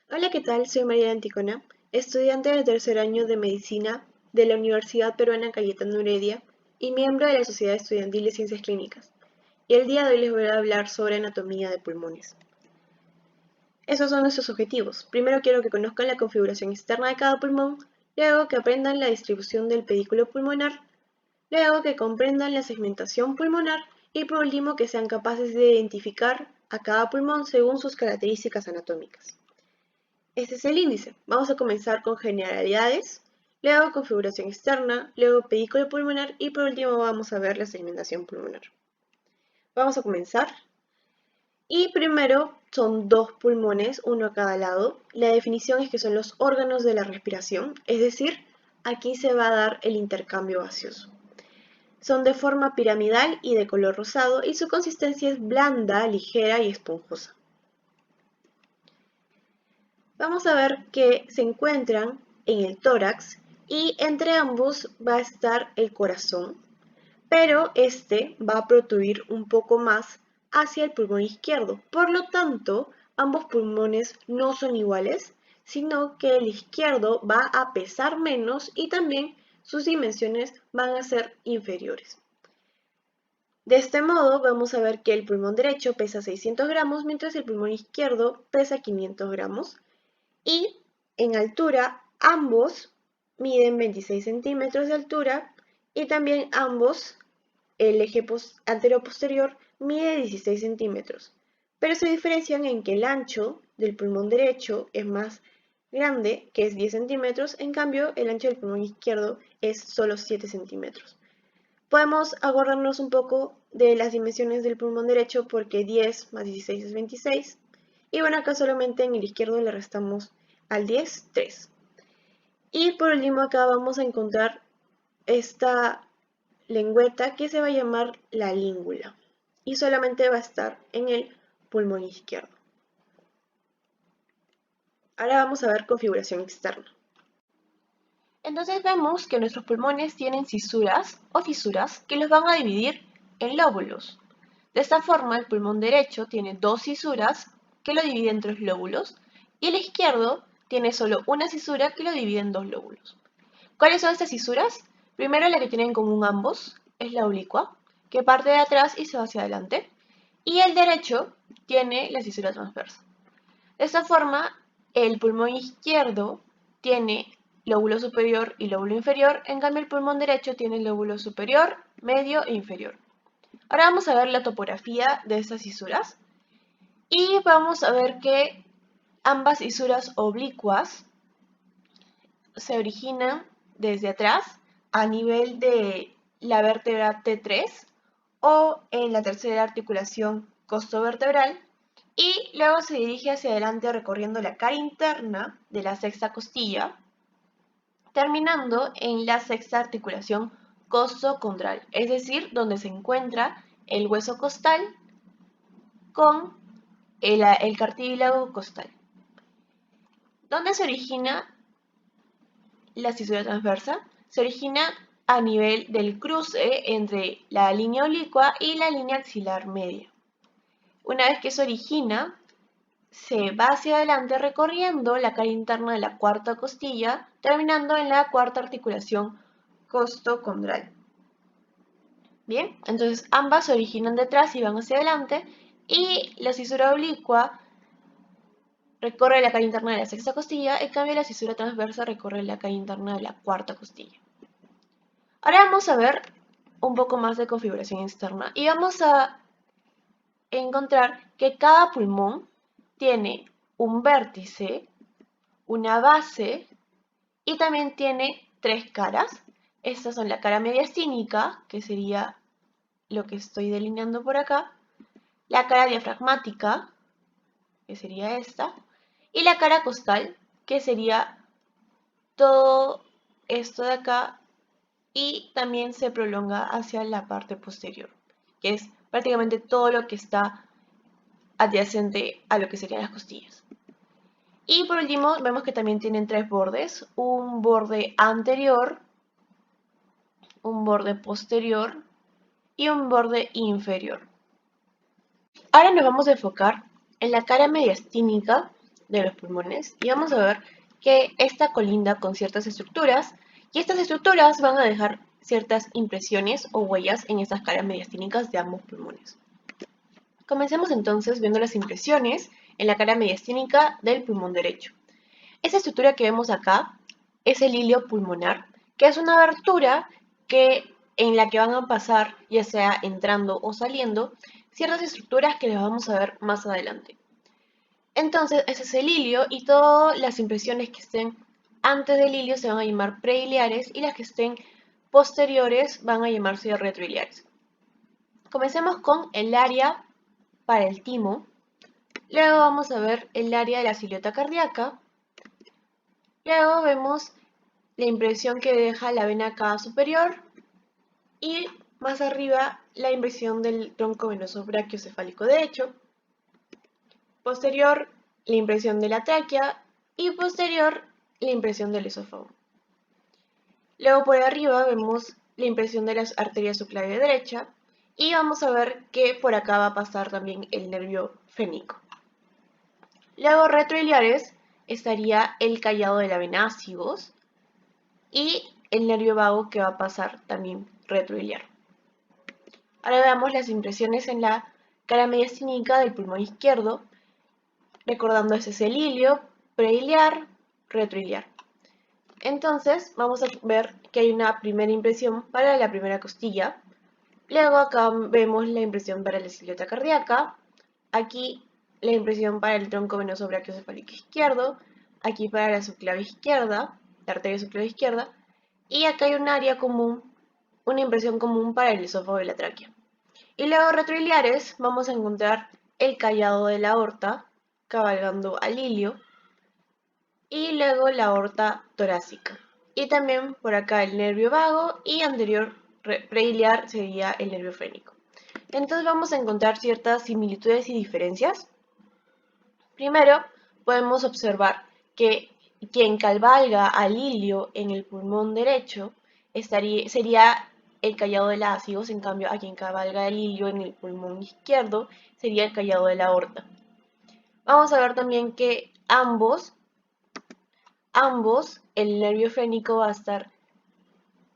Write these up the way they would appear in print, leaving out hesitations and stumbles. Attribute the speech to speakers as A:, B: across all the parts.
A: Hola, ¿qué tal? Soy María Anticona, estudiante del tercer año de Medicina de la Universidad Peruana Cayetano Heredia y miembro de la Sociedad Estudiantil de Ciencias Clínicas. Y el día de hoy les voy a hablar sobre anatomía de pulmones. Esos son nuestros objetivos. Primero quiero que conozcan la configuración externa de cada pulmón, luego que aprendan la distribución del pedículo pulmonar, luego que comprendan la segmentación pulmonar y por último que sean capaces de identificar a cada pulmón según sus características anatómicas. Este es el índice. Vamos a comenzar con generalidades, luego configuración externa, luego pedículo pulmonar y por último vamos a ver la segmentación pulmonar. Vamos a comenzar. Y primero son dos pulmones, uno a cada lado. La definición es que son los órganos de la respiración, es decir, aquí se va a dar el intercambio gaseoso. Son de forma piramidal y de color rosado y su consistencia es blanda, ligera y esponjosa. Vamos a ver que se encuentran en el tórax y entre ambos va a estar el corazón, pero este va a protruir un poco más hacia el pulmón izquierdo. Por lo tanto, ambos pulmones no son iguales, sino que el izquierdo va a pesar menos y también sus dimensiones van a ser inferiores. De este modo, vamos a ver que el pulmón derecho pesa 600 gramos, mientras el pulmón izquierdo pesa 500 gramos. Y en altura ambos miden 26 centímetros de altura y también ambos, el eje antero-posterior, mide 16 centímetros. Pero se diferencian en que el ancho del pulmón derecho es más grande, que es 10 centímetros, en cambio el ancho del pulmón izquierdo es solo 7 centímetros. Podemos acordarnos un poco de las dimensiones del pulmón derecho porque 10 más 16 es 26. Y bueno, acá solamente en el izquierdo le restamos al 10, 3. Y por último acá vamos a encontrar esta lengüeta que se va a llamar la língula. Y solamente va a estar en el pulmón izquierdo. Ahora vamos a ver configuración externa. Entonces vemos que nuestros pulmones tienen cisuras o fisuras que los van a dividir en lóbulos. De esta forma, el pulmón derecho tiene dos cisuras que lo dividen en tres lóbulos y el izquierdo tiene solo una cisura que lo divide en dos lóbulos. ¿Cuáles son estas cisuras? Primero, la que tienen en común ambos es la oblicua, que parte de atrás y se va hacia adelante, y el derecho tiene la cisura transversa. De esta forma, el pulmón izquierdo tiene lóbulo superior y lóbulo inferior, en cambio el pulmón derecho tiene lóbulo superior, medio e inferior. Ahora vamos a ver la topografía de estas cisuras y vamos a ver que ambas cisuras oblicuas se originan desde atrás a nivel de la vértebra T3 o en la tercera articulación costovertebral y luego se dirige hacia adelante recorriendo la cara interna de la sexta costilla, terminando en la sexta articulación costocondral, es decir, donde se encuentra el hueso costal con el cartílago costal. ¿Dónde se origina la cisura transversa? Se origina a nivel del cruce entre la línea oblicua y la línea axilar media. Una vez que se origina, se va hacia adelante recorriendo la cara interna de la cuarta costilla, terminando en la cuarta articulación costocondral. Bien, entonces ambas se originan detrás y van hacia adelante, y la cisura oblicua recorre la cara interna de la sexta costilla, en cambio la cisura transversa recorre la cara interna de la cuarta costilla. Ahora vamos a ver un poco más de configuración externa y vamos a encontrar que cada pulmón tiene un vértice, una base y también tiene tres caras. Estas son la cara mediastínica, que sería lo que estoy delineando por acá, la cara diafragmática, que sería esta, y la cara costal, que sería todo esto de acá y también se prolonga hacia la parte posterior, que es prácticamente todo lo que está adyacente a lo que serían las costillas. Y por último vemos que también tienen tres bordes, un borde anterior, un borde posterior y un borde inferior. Ahora nos vamos a enfocar en la cara mediastínica de los pulmones y vamos a ver que esta colinda con ciertas estructuras y estas estructuras van a dejar ciertas impresiones o huellas en estas caras mediastínicas de ambos pulmones. Comencemos entonces viendo las impresiones en la cara mediastínica del pulmón derecho. Esta estructura que vemos acá es el hilio pulmonar, que es una abertura en la que van a pasar, ya sea entrando o saliendo, ciertas estructuras que las vamos a ver más adelante. Entonces, ese es el hilio y todas las impresiones que estén antes del hilio se van a llamar prehiliares y las que estén posteriores van a llamarse retrohiliares. Comencemos con el área para el timo. Luego vamos a ver el área de la silueta cardíaca. Luego vemos la impresión que deja la vena cava superior y más arriba la impresión del tronco venoso brachiocefálico derecho. Posterior, la impresión de la tráquea y posterior, la impresión del esófago. Luego por arriba vemos la impresión de las arterias subclavia derecha y vamos a ver que por acá va a pasar también el nervio fénico. Luego retrohiliares estaría el callado de la vena acigos y el nervio vago que va a pasar también retrohiliar. Ahora veamos las impresiones en la cara mediastínica del pulmón izquierdo, recordando ese es el hilio, prehiliar, retrohiliar. Entonces vamos a ver que hay una primera impresión para la primera costilla. Luego acá vemos la impresión para la silueta cardíaca. Aquí la impresión para el tronco venoso brachiocefálico izquierdo. Aquí para la subclavia izquierda, la arteria subclavia izquierda. Y acá hay un área común, una impresión común para el esófago y la tráquea. Y luego retrohiliares vamos a encontrar el callado de la aorta, cabalgando al hilio, y luego la aorta torácica. Y también por acá el nervio vago y anterior prehiliar sería el nervio fénico. Entonces vamos a encontrar ciertas similitudes y diferencias. Primero, podemos observar que quien cabalga al hilio en el pulmón derecho sería el callado de los ácidos, en cambio a quien cabalga el hilio en el pulmón izquierdo sería el callado de la aorta. Vamos a ver también que ambos, el nervio fénico va a estar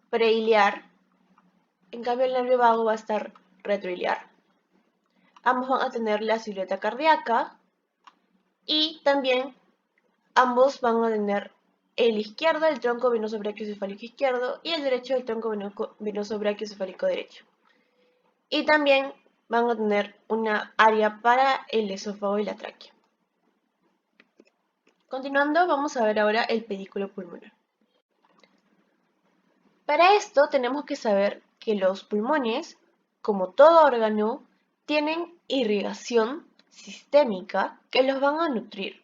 A: prehiliar, en cambio el nervio vago va a estar retrohiliar. Ambos van a tener la silueta cardíaca y también ambos van a tener el izquierdo, el tronco venoso brachiocefálico izquierdo, y el derecho, el tronco venoso brachiocefálico derecho. Y también van a tener una área para el esófago y la tráquea. Continuando, vamos a ver ahora el pedículo pulmonar. Para esto tenemos que saber que los pulmones, como todo órgano, tienen irrigación sistémica que los van a nutrir.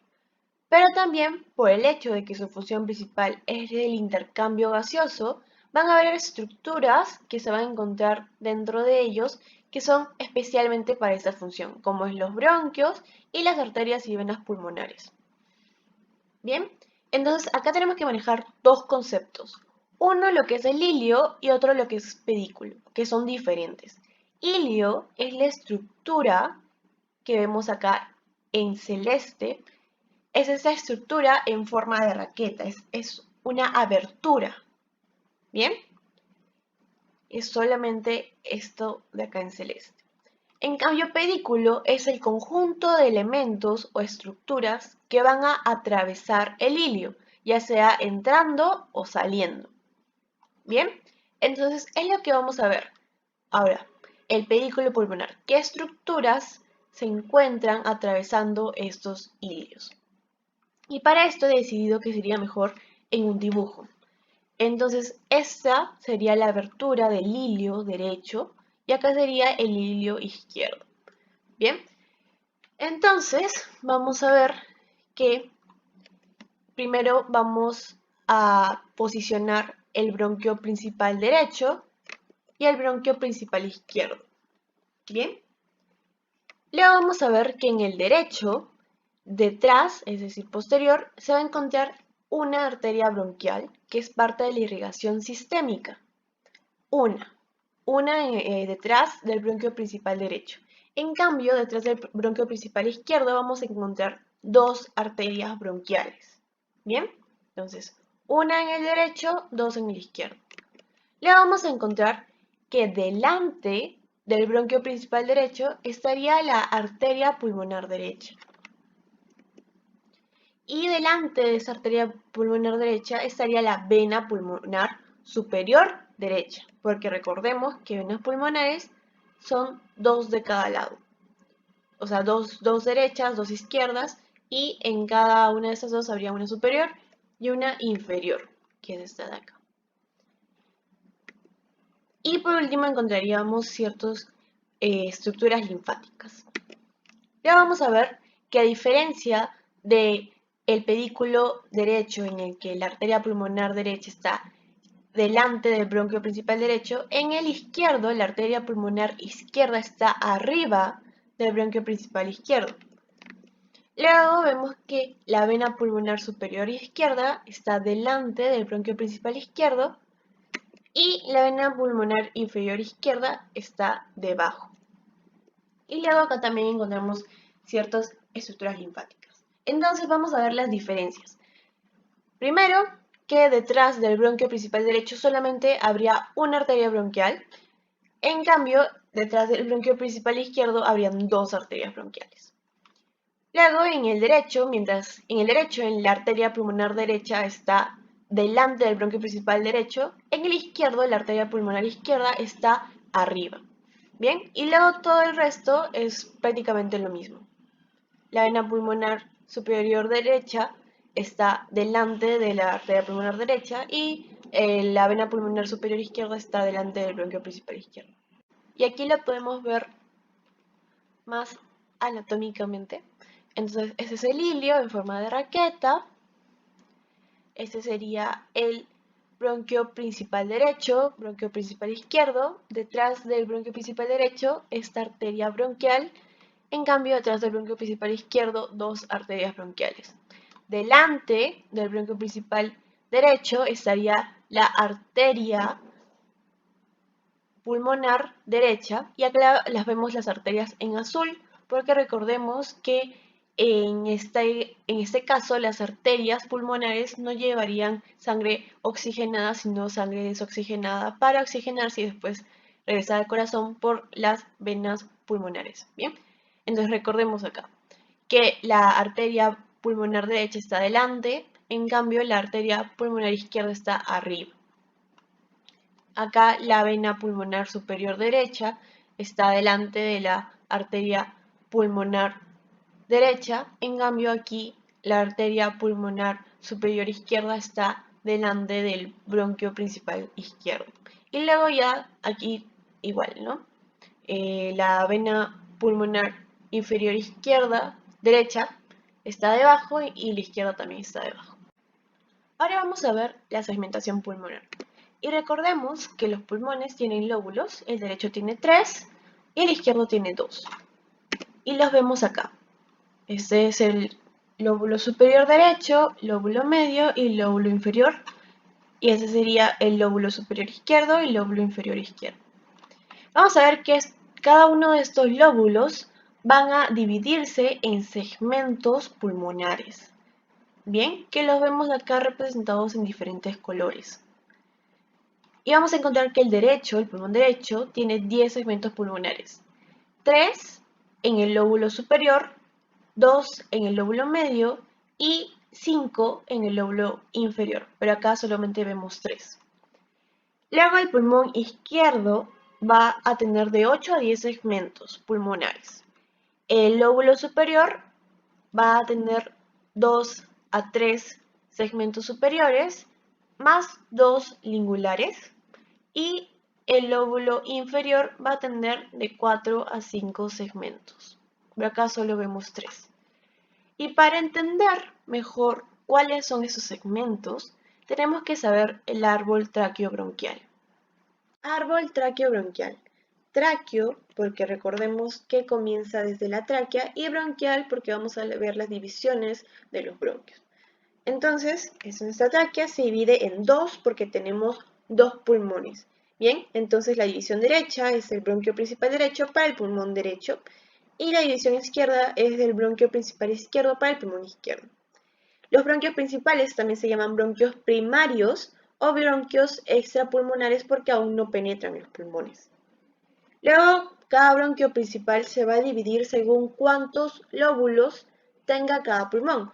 A: Pero también, por el hecho de que su función principal es el intercambio gaseoso, van a haber estructuras que se van a encontrar dentro de ellos que son especialmente para esta función, como es los bronquios y las arterias y venas pulmonares. Bien, entonces acá tenemos que manejar dos conceptos. Uno lo que es el hilio y otro lo que es pedículo, que son diferentes. Hilio es la estructura que vemos acá en celeste. Es esa estructura en forma de raqueta, es una abertura. ¿Bien? Es solamente esto de acá en celeste. En cambio, pedículo es el conjunto de elementos o estructuras que van a atravesar el hilio, ya sea entrando o saliendo. ¿Bien? Entonces, es lo que vamos a ver. Ahora, el pedículo pulmonar. ¿Qué estructuras se encuentran atravesando estos hilios? Y para esto he decidido que sería mejor en un dibujo. Entonces, esta sería la abertura del hilio derecho y acá sería el hilio izquierdo. Bien, entonces vamos a ver que primero vamos a posicionar el bronquio principal derecho y el bronquio principal izquierdo. Bien, luego vamos a ver que en el derecho, detrás, es decir, posterior, se va a encontrar una arteria bronquial que es parte de la irrigación sistémica. Una detrás del bronquio principal derecho. En cambio, detrás del bronquio principal izquierdo vamos a encontrar dos arterias bronquiales. ¿Bien? Entonces, una en el derecho, dos en el izquierdo. Le vamos a encontrar que delante del bronquio principal derecho estaría la arteria pulmonar derecha. Y delante de esa arteria pulmonar derecha estaría la vena pulmonar superior derecha, porque recordemos que venas pulmonares son dos de cada lado. O sea, dos derechas, dos izquierdas, y en cada una de esas dos habría una superior y una inferior, que es esta de acá. Y por último encontraríamos ciertas estructuras linfáticas. Ya vamos a ver que a diferencia de el pedículo derecho en el que la arteria pulmonar derecha está delante del bronquio principal derecho, en el izquierdo la arteria pulmonar izquierda está arriba del bronquio principal izquierdo. Luego vemos que la vena pulmonar superior izquierda está delante del bronquio principal izquierdo y la vena pulmonar inferior izquierda está debajo. Y luego acá también encontramos ciertas estructuras linfáticas. Entonces vamos a ver las diferencias. Primero, que detrás del bronquio principal derecho solamente habría una arteria bronquial. En cambio, detrás del bronquio principal izquierdo habrían dos arterias bronquiales. Luego, en el derecho, en la arteria pulmonar derecha está delante del bronquio principal derecho, en el izquierdo, la arteria pulmonar izquierda está arriba. Bien, y luego todo el resto es prácticamente lo mismo. La vena pulmonar superior derecha está delante de la arteria pulmonar derecha y la vena pulmonar superior izquierda está delante del bronquio principal izquierdo. Y aquí la podemos ver más anatómicamente. Entonces, ese es el ilio en forma de raqueta. Este sería el bronquio principal derecho, bronquio principal izquierdo. Detrás del bronquio principal derecho, esta arteria bronquial. En cambio, detrás del bronquio principal izquierdo, dos arterias bronquiales. Delante del bronquio principal derecho estaría la arteria pulmonar derecha, y acá las vemos las arterias en azul, porque recordemos que en este caso las arterias pulmonares no llevarían sangre oxigenada, sino sangre desoxigenada para oxigenarse y después regresar al corazón por las venas pulmonares. Bien, entonces recordemos acá que la arteria pulmonar derecha está delante, en cambio la arteria pulmonar izquierda está arriba. Acá la vena pulmonar superior derecha está delante de la arteria pulmonar derecha, en cambio aquí la arteria pulmonar superior izquierda está delante del bronquio principal izquierdo. Y luego ya aquí igual, ¿no? La vena pulmonar inferior izquierda, derecha, está debajo y la izquierda también está debajo. Ahora vamos a ver la segmentación pulmonar. Y recordemos que los pulmones tienen lóbulos, el derecho tiene 3 y el izquierdo tiene 2. Y los vemos acá. Este es el lóbulo superior derecho, lóbulo medio y lóbulo inferior. Y ese sería el lóbulo superior izquierdo y lóbulo inferior izquierdo. Vamos a ver que cada uno de estos lóbulos van a dividirse en segmentos pulmonares. Bien, que los vemos acá representados en diferentes colores. Y vamos a encontrar que el pulmón derecho, tiene 10 segmentos pulmonares. 3 en el lóbulo superior, 2 en el lóbulo medio y 5 en el lóbulo inferior. Pero acá solamente vemos 3. Luego el pulmón izquierdo va a tener de 8 a 10 segmentos pulmonares. El lóbulo superior va a tener 2 a 3 segmentos superiores, más 2 lingulares. Y el lóbulo inferior va a tener de 4 a 5 segmentos. Pero acá solo vemos 3. Y para entender mejor cuáles son esos segmentos, tenemos que saber el árbol traqueobronquial. Árbol traqueobronquial. Traqueo, porque recordemos que comienza desde la tráquea, y bronquial porque vamos a ver las divisiones de los bronquios. Entonces, nuestra tráquea se divide en dos porque tenemos dos pulmones. Bien, entonces la división derecha es el bronquio principal derecho para el pulmón derecho y la división izquierda es del bronquio principal izquierdo para el pulmón izquierdo. Los bronquios principales también se llaman bronquios primarios o bronquios extrapulmonares porque aún no penetran en los pulmones. Luego, cada bronquio principal se va a dividir según cuántos lóbulos tenga cada pulmón.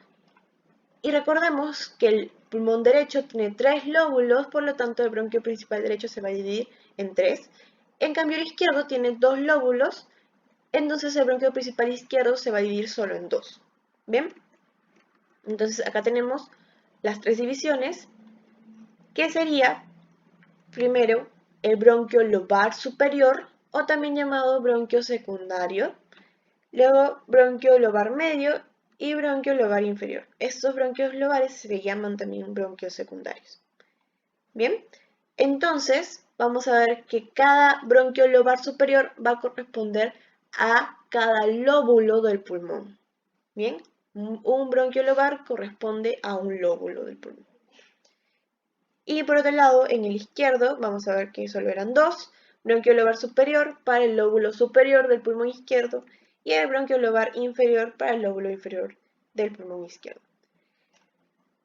A: Y recordemos que el pulmón derecho tiene 3 lóbulos, por lo tanto el bronquio principal derecho se va a dividir en 3. En cambio el izquierdo tiene 2 lóbulos, entonces el bronquio principal izquierdo se va a dividir solo en 2. ¿Bien? Entonces acá tenemos las 3 divisiones, que sería primero el bronquio lobar superior, o también llamado bronquio secundario, luego bronquio lobar medio y bronquio lobar inferior. Estos bronquios lobares se llaman también bronquios secundarios. Bien, entonces vamos a ver que cada bronquio lobar superior va a corresponder a cada lóbulo del pulmón. Bien, un bronquio lobar corresponde a un lóbulo del pulmón. Y por otro lado, en el izquierdo, vamos a ver que solo eran 2, bronquio lobar superior para el lóbulo superior del pulmón izquierdo y el bronquio lobar inferior para el lóbulo inferior del pulmón izquierdo.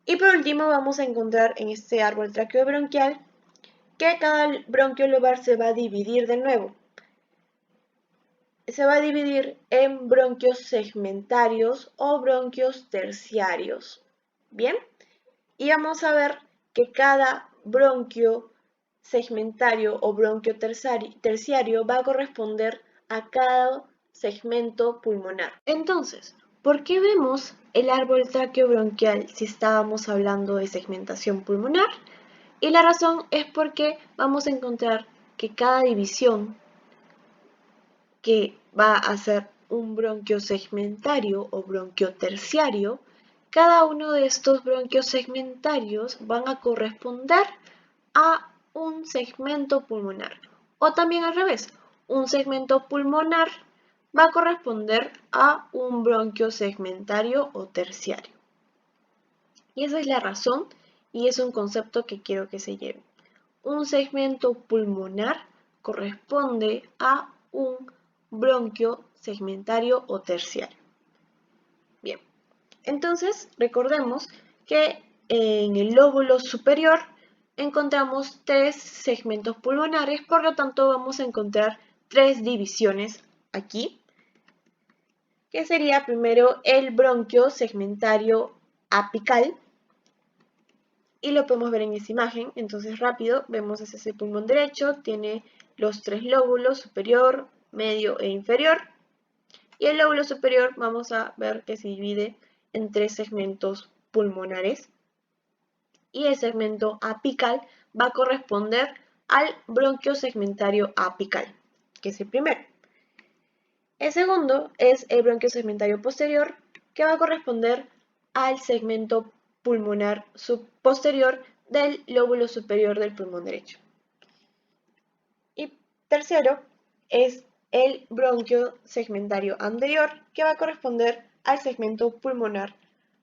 A: Y por último vamos a encontrar en este árbol traqueobronquial que cada bronquio lobar se va a dividir de nuevo. Se va a dividir en bronquios segmentarios o bronquios terciarios. Bien, y vamos a ver que cada bronquio segmentario o bronquio terciario va a corresponder a cada segmento pulmonar. Entonces, ¿por qué vemos el árbol traqueobronquial si estábamos hablando de segmentación pulmonar? Y la razón es porque vamos a encontrar que cada división que va a ser un bronquio segmentario o bronquio terciario, cada uno de estos bronquios segmentarios van a corresponder a un segmento pulmonar. O también al revés, un segmento pulmonar va a corresponder a un bronquio segmentario o terciario. Y esa es la razón y es un concepto que quiero que se lleve. Un segmento pulmonar corresponde a un bronquio segmentario o terciario. Bien, entonces recordemos que en el lóbulo superior encontramos 3 segmentos pulmonares, por lo tanto vamos a encontrar 3 divisiones aquí, que sería primero el bronquio segmentario apical, y lo podemos ver en esa imagen. Entonces rápido, vemos ese pulmón derecho, tiene los 3 lóbulos, superior, medio e inferior, y el lóbulo superior vamos a ver que se divide en 3 segmentos pulmonares, y el segmento apical va a corresponder al bronquio segmentario apical, que es el primero. El segundo es el bronquio segmentario posterior, que va a corresponder al segmento pulmonar posterior del lóbulo superior del pulmón derecho. Y tercero es el bronquio segmentario anterior, que va a corresponder al segmento pulmonar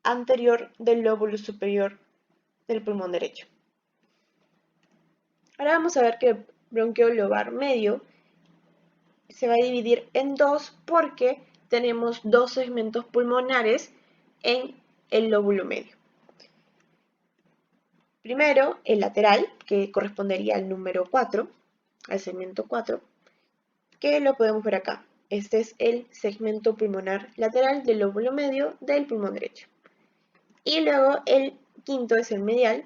A: anterior del lóbulo superior del pulmón derecho. Ahora vamos a ver que el bronquio lobar medio se va a dividir en 2 porque tenemos 2 segmentos pulmonares en el lóbulo medio. Primero, el lateral, que correspondería al número 4, al segmento 4, que lo podemos ver acá. Este es el segmento pulmonar lateral del lóbulo medio del pulmón derecho. Y luego el quinto es el medial,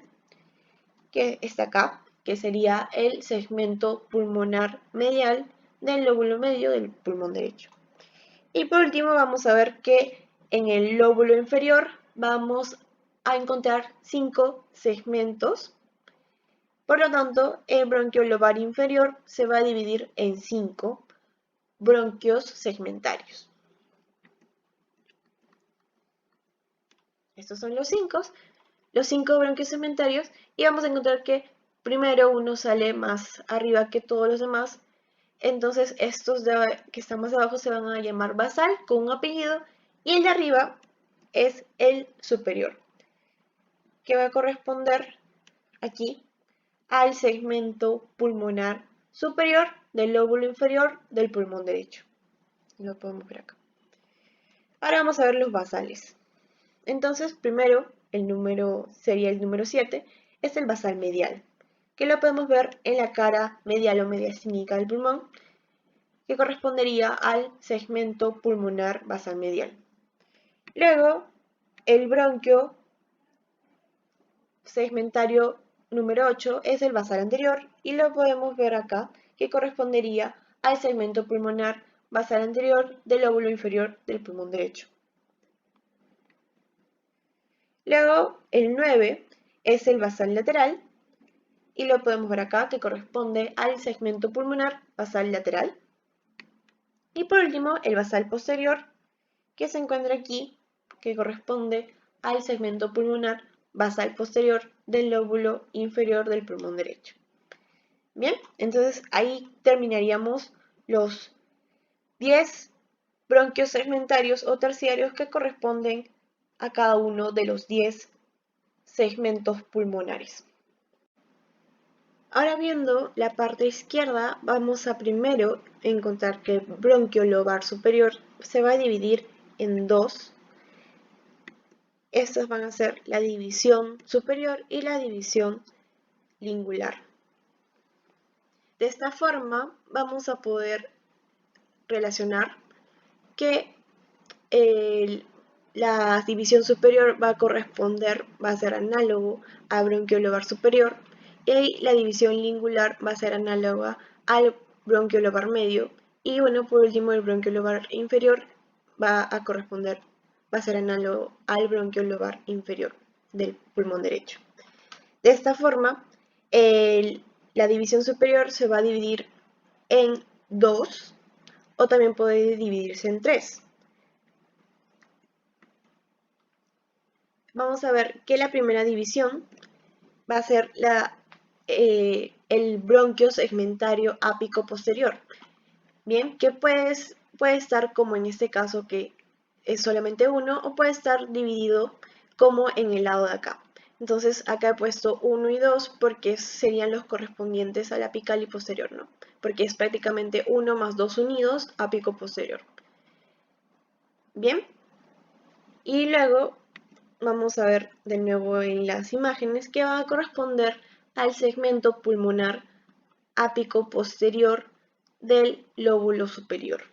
A: que está acá, que sería el segmento pulmonar medial del lóbulo medio del pulmón derecho. Y por último vamos a ver que en el lóbulo inferior vamos a encontrar 5 segmentos. Por lo tanto, el bronquio lobar inferior se va a dividir en 5 bronquios segmentarios. Estos son los 5 bronquios segmentarios, y vamos a encontrar que primero uno sale más arriba que todos los demás. Entonces estos que están más abajo se van a llamar basal con un apellido, y el de arriba es el superior, que va a corresponder aquí al segmento pulmonar superior del lóbulo inferior del pulmón derecho. Lo podemos ver acá. Ahora vamos a ver los basales. Entonces, primero, sería el número 7, es el basal medial, que lo podemos ver en la cara medial o mediastínica del pulmón, que correspondería al segmento pulmonar basal medial. Luego, el bronquio segmentario número 8 es el basal anterior y lo podemos ver acá, que correspondería al segmento pulmonar basal anterior del lóbulo inferior del pulmón derecho. Luego, el 9 es el basal lateral y lo podemos ver acá, que corresponde al segmento pulmonar basal lateral. Y por último, el basal posterior, que se encuentra aquí, que corresponde al segmento pulmonar basal posterior del lóbulo inferior del pulmón derecho. Bien, entonces ahí terminaríamos los 10 bronquios segmentarios o terciarios que corresponden a cada uno de los 10 segmentos pulmonares. Ahora viendo la parte izquierda, vamos a primero encontrar que el bronquio lobar superior se va a dividir en dos. Estas van a ser la división superior y la división lingular. De esta forma vamos a poder relacionar que la división superior va a ser análogo al bronquio lobar superior y la división lingular va a ser análoga al bronquio lobar medio y bueno, por último el bronquio lobar inferior va a ser análogo al bronquio lobar inferior del pulmón derecho. De esta forma, la división superior se va a dividir en 2 o también puede dividirse en 3. Vamos a ver que la primera división va a ser el bronquio segmentario ápico posterior. Bien, que puede estar como en este caso que es solamente uno o puede estar dividido como en el lado de acá. Entonces acá he puesto 1 y 2 porque serían los correspondientes al apical y posterior, ¿no? Porque es prácticamente 1 más 2 unidos, ápico posterior. Bien, y luego vamos a ver de nuevo en las imágenes que va a corresponder al segmento pulmonar ápico posterior del lóbulo superior.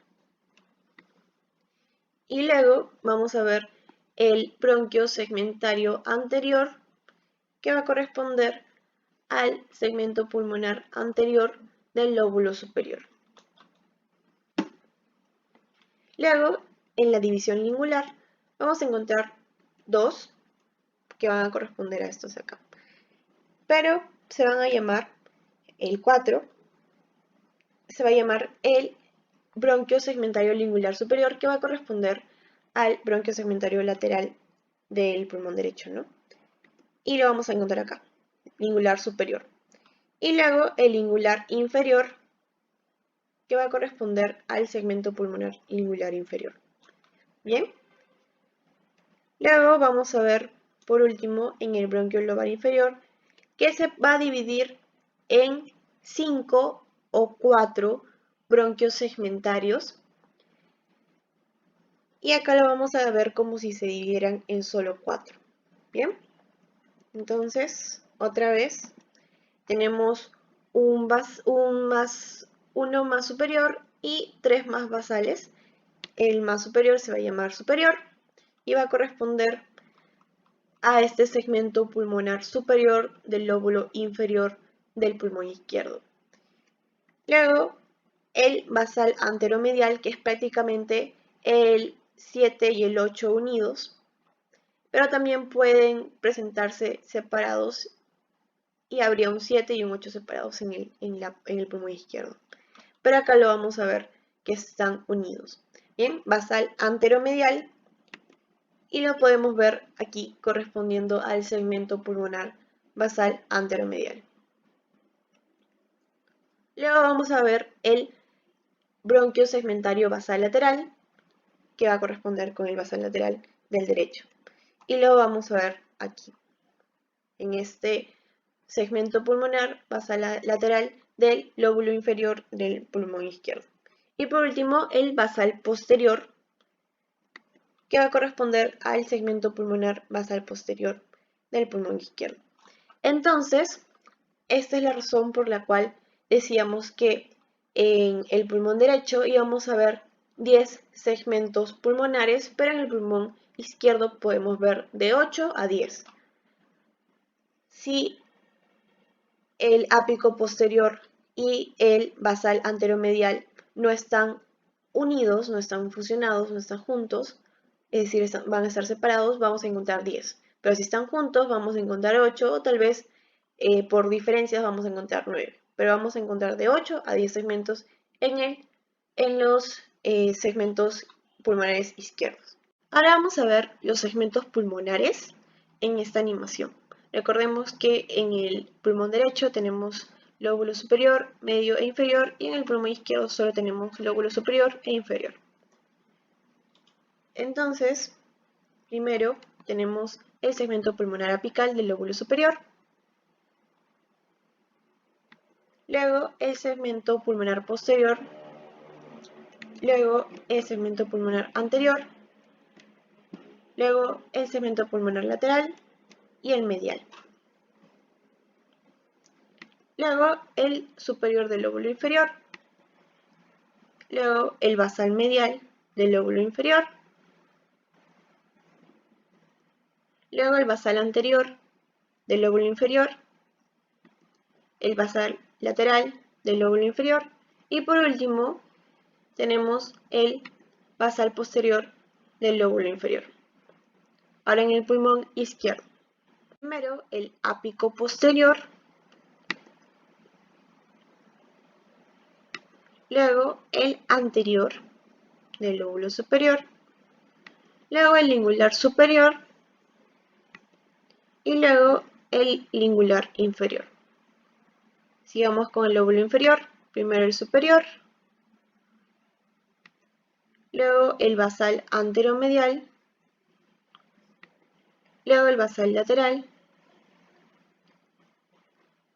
A: Y luego vamos a ver el bronquio segmentario anterior, que va a corresponder al segmento pulmonar anterior del lóbulo superior. Luego, en la división lingular, vamos a encontrar 2 que van a corresponder a estos acá. Pero se van a llamar el 4, se va a llamar el bronquio segmentario lingular superior, que va a corresponder al bronquio segmentario lateral del pulmón derecho, ¿no? Y lo vamos a encontrar acá, lingular superior. Y luego el lingular inferior, que va a corresponder al segmento pulmonar lingular inferior. Bien. Luego vamos a ver, por último, en el bronquio lobar inferior, que se va a dividir en 5 o 4 bronquios segmentarios. Y acá lo vamos a ver como si se dividieran en solo 4. Bien. Entonces, otra vez, tenemos uno más superior y 3 más basales. El más superior se va a llamar superior y va a corresponder a este segmento pulmonar superior del lóbulo inferior del pulmón izquierdo. Luego, el basal anteromedial, que es prácticamente el 7 y el 8 unidos, pero también pueden presentarse separados y habría un 7 y un 8 separados en el pulmón izquierdo. Pero acá lo vamos a ver que están unidos. Bien, basal anteromedial, y lo podemos ver aquí correspondiendo al segmento pulmonar basal anteromedial. Luego vamos a ver el bronquio segmentario basal lateral, que va a corresponder con el basal lateral del derecho. Y lo vamos a ver aquí, en este segmento pulmonar basal lateral del lóbulo inferior del pulmón izquierdo. Y por último, el basal posterior, que va a corresponder al segmento pulmonar basal posterior del pulmón izquierdo. Entonces, esta es la razón por la cual decíamos que en el pulmón derecho íbamos a ver 10 segmentos pulmonares, pero en el pulmón izquierdo podemos ver de 8 a 10. Si el ápico posterior y el basal anteromedial no están unidos, no están fusionados, no están juntos, es decir, van a estar separados, vamos a encontrar 10. Pero si están juntos, vamos a encontrar 8 o tal vez por diferencias vamos a encontrar 9. Pero vamos a encontrar de 8 a 10 segmentos en los segmentos pulmonares izquierdos. Ahora vamos a ver los segmentos pulmonares en esta animación. Recordemos que en el pulmón derecho tenemos lóbulo superior, medio e inferior, y en el pulmón izquierdo solo tenemos lóbulo superior e inferior. Entonces, primero tenemos el segmento pulmonar apical del lóbulo superior, luego el segmento pulmonar posterior, luego el segmento pulmonar anterior, luego el segmento pulmonar lateral y el medial. Luego el superior del lóbulo inferior, luego el basal medial del lóbulo inferior, luego el basal anterior del lóbulo inferior, el basal lateral del lóbulo inferior y por último tenemos el basal posterior del lóbulo inferior. Ahora en el pulmón izquierdo. Primero el ápico posterior, luego el anterior del lóbulo superior, luego el lingular superior y luego el lingular inferior. Sigamos con el lóbulo inferior, primero el superior, luego el basal anteromedial, luego el basal lateral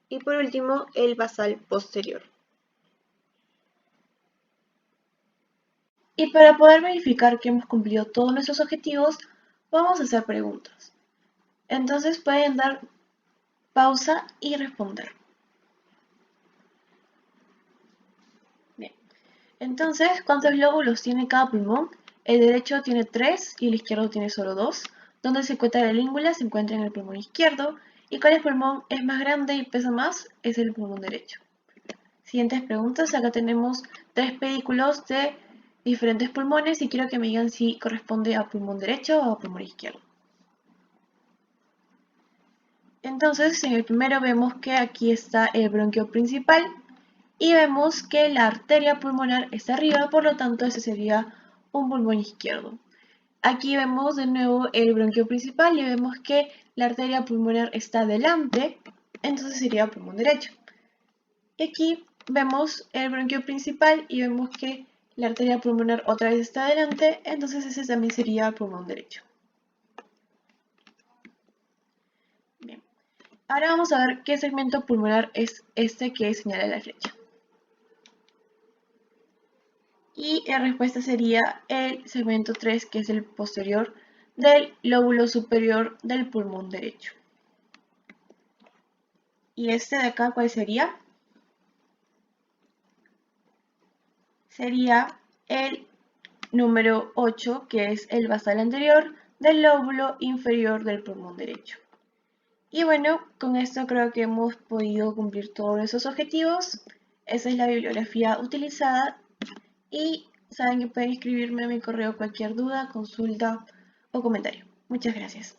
A: y por último el basal posterior. Y para poder verificar que hemos cumplido todos nuestros objetivos, vamos a hacer preguntas. Entonces pueden dar pausa y responder. Bien. Entonces, ¿cuántos lóbulos tiene cada pulmón? El derecho tiene 3 y el izquierdo tiene solo 2. ¿Dónde se encuentra la língula? Se encuentra en el pulmón izquierdo. ¿Y cuál pulmón es más grande y pesa más? Es el pulmón derecho. Siguientes preguntas. Acá tenemos 3 pedículos de diferentes pulmones y quiero que me digan si corresponde a pulmón derecho o a pulmón izquierdo. Entonces, en el primero vemos que aquí está el bronquio principal y vemos que la arteria pulmonar está arriba, por lo tanto ese sería un pulmón izquierdo. Aquí vemos de nuevo el bronquio principal y vemos que la arteria pulmonar está delante, entonces sería pulmón derecho. Y aquí vemos el bronquio principal y vemos que la arteria pulmonar otra vez está delante, entonces ese también sería pulmón derecho. Bien. Ahora vamos a ver qué segmento pulmonar es este que señala la flecha. Y la respuesta sería el segmento 3, que es el posterior del lóbulo superior del pulmón derecho. ¿Y este de acá cuál sería? Sería el número 8, que es el basal anterior del lóbulo inferior del pulmón derecho. Y bueno, con esto creo que hemos podido cumplir todos esos objetivos. Esa es la bibliografía utilizada y saben que pueden escribirme a mi correo cualquier duda, consulta o comentario. Muchas gracias.